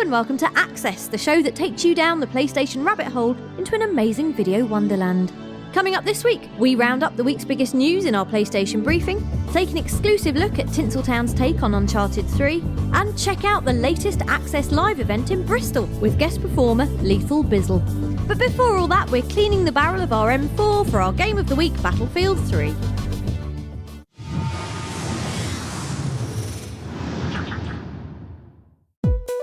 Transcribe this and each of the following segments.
and welcome to Access, the show that takes you down the PlayStation rabbit hole into an amazing video wonderland. Coming up this week, we round up the week's biggest news in our PlayStation briefing, take an exclusive look at Tinseltown's take on Uncharted 3, and check out the latest Access Live event in Bristol with guest performer Lethal Bizzle. But before all that, we're cleaning the barrel of our M4 for our Game of the Week, Battlefield 3.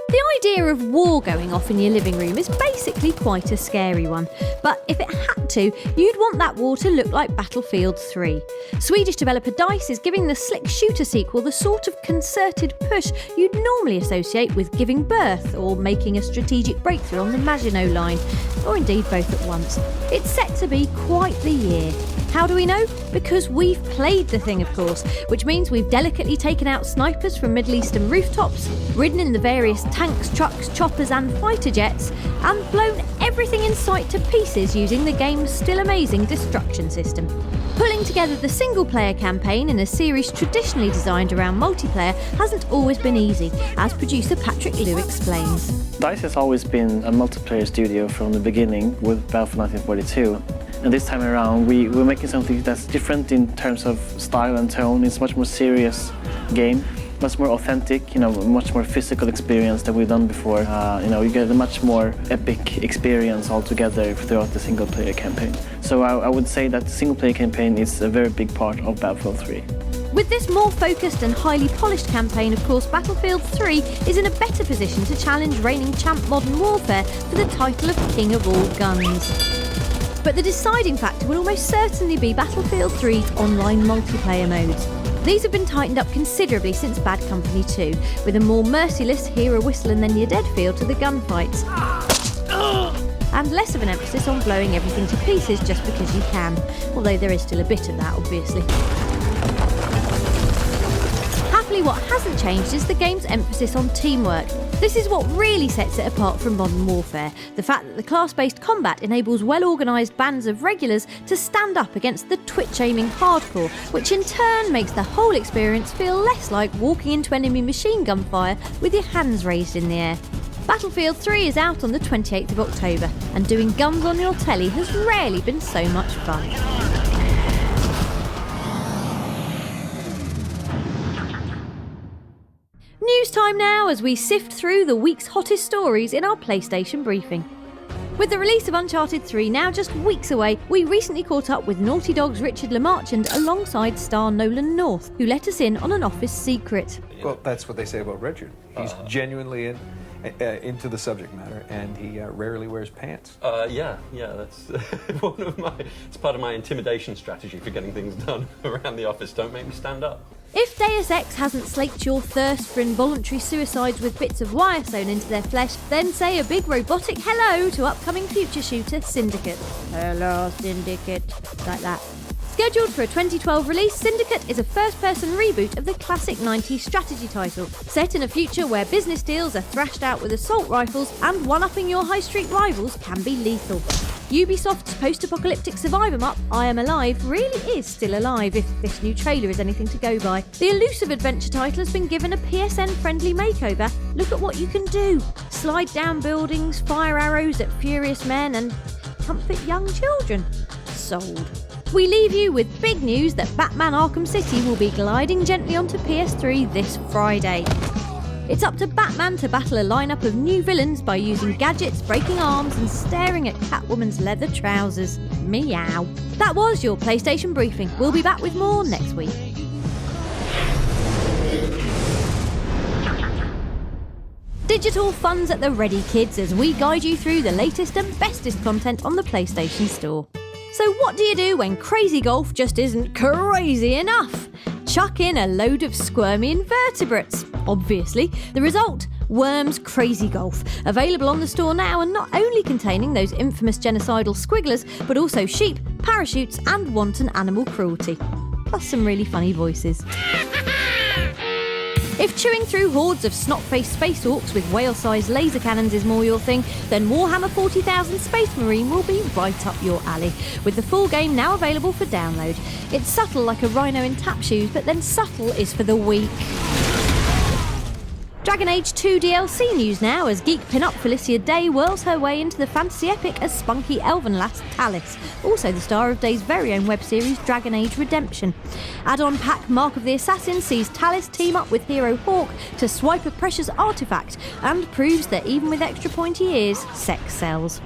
The idea of war going off in your living room is basically quite a scary one, but if it had to, you'd want that war to look like Battlefield 3. Swedish developer DICE is giving the slick shooter sequel the sort of concerted push you'd normally associate with giving birth or making a strategic breakthrough on the Maginot Line, or indeed both at once. It's set to be quite the year. How do we know? Because we've played the thing, of course, which means we've delicately taken out snipers from Middle Eastern rooftops, ridden in the various tanks, trucks, choppers and fighter jets, and blown everything in sight to pieces using the game's still amazing destruction system. Pulling together the single-player campaign in a series traditionally designed around multiplayer hasn't always been easy, as producer Patrick Liu explains. DICE has always been a multiplayer studio from the beginning with Battlefield 1942. And this time around, we're making something that's different in terms of style and tone. It's a much more serious game, much more authentic, much more physical experience than we've done before. You get a much more epic experience altogether throughout the single-player campaign. So I would say that the single-player campaign is a very big part of Battlefield 3. With this more focused and highly polished campaign, of course, Battlefield 3 is in a better position to challenge reigning champ Modern Warfare for the title of King of all guns. But the deciding factor will almost certainly be Battlefield 3's online multiplayer modes. These have been tightened up considerably since Bad Company 2, with a more merciless hear a whistle and then you're dead feel to the gunfights. And less of an emphasis on blowing everything to pieces just because you can, although there is still a bit of that, obviously. Happily, what hasn't changed is the game's emphasis on teamwork. This is what really sets it apart from Modern Warfare, the fact that the class-based combat enables well-organised bands of regulars to stand up against the twitch-aiming hardcore, which in turn makes the whole experience feel less like walking into enemy machine gun fire with your hands raised in the air. Battlefield 3 is out on the 28th of October, and doing guns on your telly has rarely been so much fun. News time now as we sift through the week's hottest stories in our PlayStation briefing. With the release of Uncharted 3 now just weeks away, we recently caught up with Naughty Dog's Richard LeMarchand alongside star Nolan North, who let us in on an office secret. Well, that's what they say about Richard. He's genuinely into the subject matter, and he rarely wears pants. Yeah, that's it's part of my intimidation strategy for getting things done around the office. Don't make me stand up. If Deus Ex hasn't slaked your thirst for involuntary suicides with bits of wire sewn into their flesh, then say a big robotic hello to upcoming future shooter Syndicate. Hello, Syndicate. Like that. Scheduled for a 2012 release, Syndicate is a first-person reboot of the classic 90s strategy title, set in a future where business deals are thrashed out with assault rifles and one-upping your high street rivals can be lethal. Ubisoft's post-apocalyptic survivor-up, I Am Alive, really is still alive if this new trailer is anything to go by. The elusive adventure title has been given a PSN-friendly makeover. Look at what you can do. Slide down buildings, fire arrows at furious men and comfort young children. Sold. We leave you with big news that Batman Arkham City will be gliding gently onto PS3 this Friday. It's up to Batman to battle a lineup of new villains by using gadgets, breaking arms and staring at Catwoman's leather trousers. Meow. That was your PlayStation briefing. We'll be back with more next week. Digital fun's at the ready, kids, as we guide you through the latest and bestest content on the PlayStation Store. So what do you do when crazy golf just isn't crazy enough? Chuck in a load of squirmy invertebrates. Obviously, the result? Worms Crazy Golf. Available on the store now and not only containing those infamous genocidal squigglers, but also sheep, parachutes and wanton animal cruelty. Plus some really funny voices. If chewing through hordes of snot-faced space orcs with whale-sized laser cannons is more your thing, then Warhammer 40,000 Space Marine will be right up your alley, with the full game now available for download. It's subtle like a rhino in tap shoes, but then subtle is for the weak. Dragon Age 2 DLC news now, as geek pin-up Felicia Day whirls her way into the fantasy epic as spunky elven lass Talis, also the star of Day's very own web series Dragon Age Redemption. Add-on pack Mark of the Assassin sees Talis team up with hero Hawk to swipe a precious artefact, and proves that even with extra pointy ears, sex sells.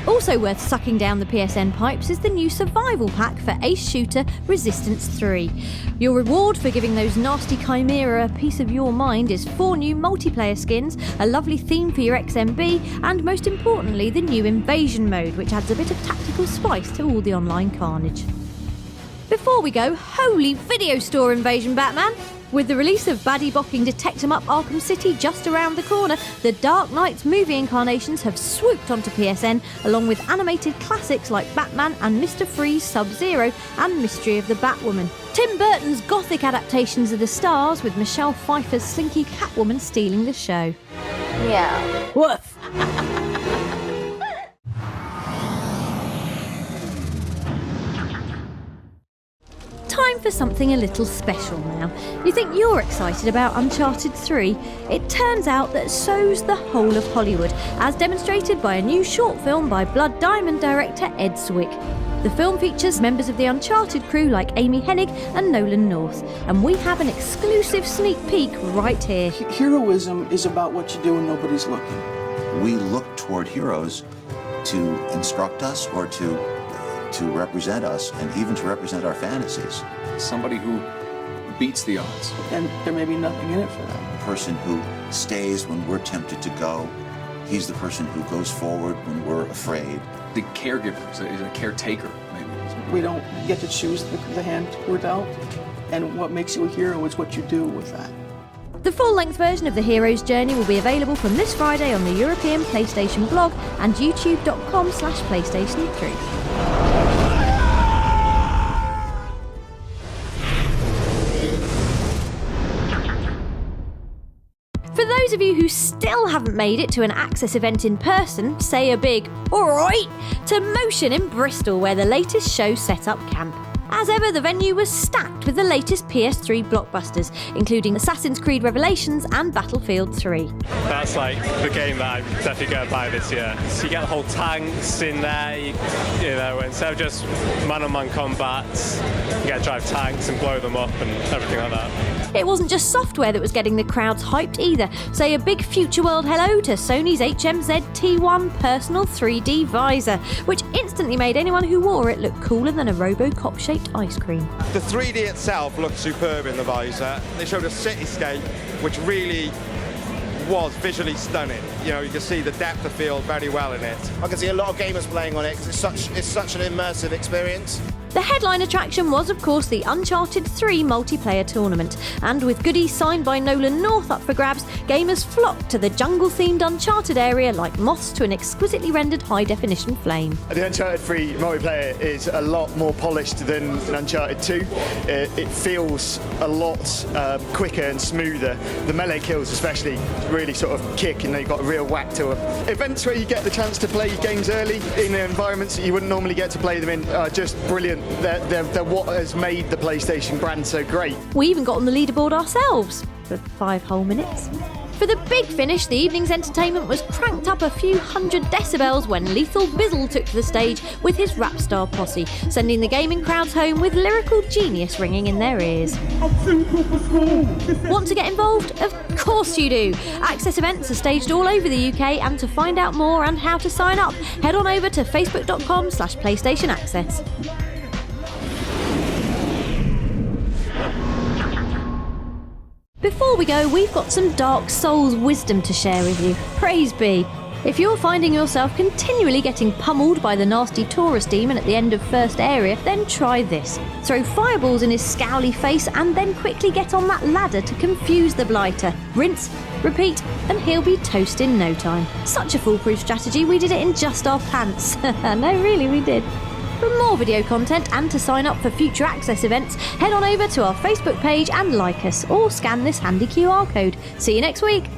Also worth sucking down the PSN pipes is the new survival pack for Ace Shooter Resistance 3. Your reward for giving those nasty Chimera a piece of your mind is 4 new multiplayer skins, a lovely theme for your XMB, and most importantly the new Invasion mode, which adds a bit of tactical spice to all the online carnage. Before we go, holy video store invasion, Batman! With the release of baddie-bocking Detect 'em Up Arkham City just around the corner, the Dark Knight's movie incarnations have swooped onto PSN, along with animated classics like Batman and Mr. Freeze Sub-Zero and Mystery of the Batwoman. Tim Burton's gothic adaptations of The Stars, with Michelle Pfeiffer's slinky Catwoman stealing the show. Yeah. Woof! Time for something a little special now. You think you're excited about Uncharted 3? It turns out that so's the whole of Hollywood, as demonstrated by a new short film by Blood Diamond director Ed Zwick. The film features members of the Uncharted crew like Amy Hennig and Nolan North, and we have an exclusive sneak peek right here. Heroism is about what you do when nobody's looking. We look toward heroes to instruct us or to represent us, and even to represent our fantasies. Somebody who beats the odds. And there may be nothing in it for them. The person who stays when we're tempted to go. He's the person who goes forward when we're afraid. The caregiver is a caretaker, maybe. We don't get to choose the hand we're dealt, and what makes you a hero is what you do with that. The full-length version of The Hero's Journey will be available from this Friday on the European PlayStation blog and youtube.com/PlayStation3. For those of you who still haven't made it to an Access event in person, say a big "alright" to Motion in Bristol, where the latest show set up camp. As ever, the venue was stacked with the latest PS3 blockbusters, including Assassin's Creed Revelations and Battlefield 3. That's like the game that I'm definitely going to buy this year. So you get the whole tanks in there, you know, instead of just man-on-man combat, you get to drive tanks and blow them up and everything like that. It wasn't just software that was getting the crowds hyped either. Say a big future world hello to Sony's HMZ T1 personal 3D visor, which instantly made anyone who wore it look cooler than a Robocop-shaped ice cream. The 3D itself looked superb in the visor. They showed a cityscape which really was visually stunning. You know, you can see the depth of field very well in it. I can see a lot of gamers playing on it because it's such an immersive experience. The headline attraction was, of course, the Uncharted 3 multiplayer tournament, and with goodies signed by Nolan North up for grabs, gamers flocked to the jungle-themed Uncharted area like moths to an exquisitely rendered high-definition flame. The Uncharted 3 multiplayer is a lot more polished than Uncharted 2. It feels a lot quicker and smoother. The melee kills especially really sort of kick, and they've got a real whack to them. Events where you get the chance to play games early in environments that you wouldn't normally get to play them in are just brilliant. They're what has made the PlayStation brand so great. We even got on the leaderboard ourselves for 5 whole minutes. For the big finish, the evening's entertainment was cranked up a few hundred decibels when Lethal Bizzle took to the stage with his rap star posse, sending the gaming crowds home with lyrical genius ringing in their ears. Want to get involved? Of course you do! Access events are staged all over the UK, and to find out more and how to sign up, head on over to facebook.com/PlayStation Access. Before we go, we've got some Dark Souls wisdom to share with you. Praise be. If you're finding yourself continually getting pummeled by the nasty Taurus demon at the end of first area, then try this. Throw fireballs in his scowly face and then quickly get on that ladder to confuse the blighter. Rinse, repeat, and he'll be toast in no time. Such a foolproof strategy, we did it in just our pants. No, really, we did. For more video content and to sign up for future Access events, head on over to our Facebook page and like us, or scan this handy QR code. See you next week.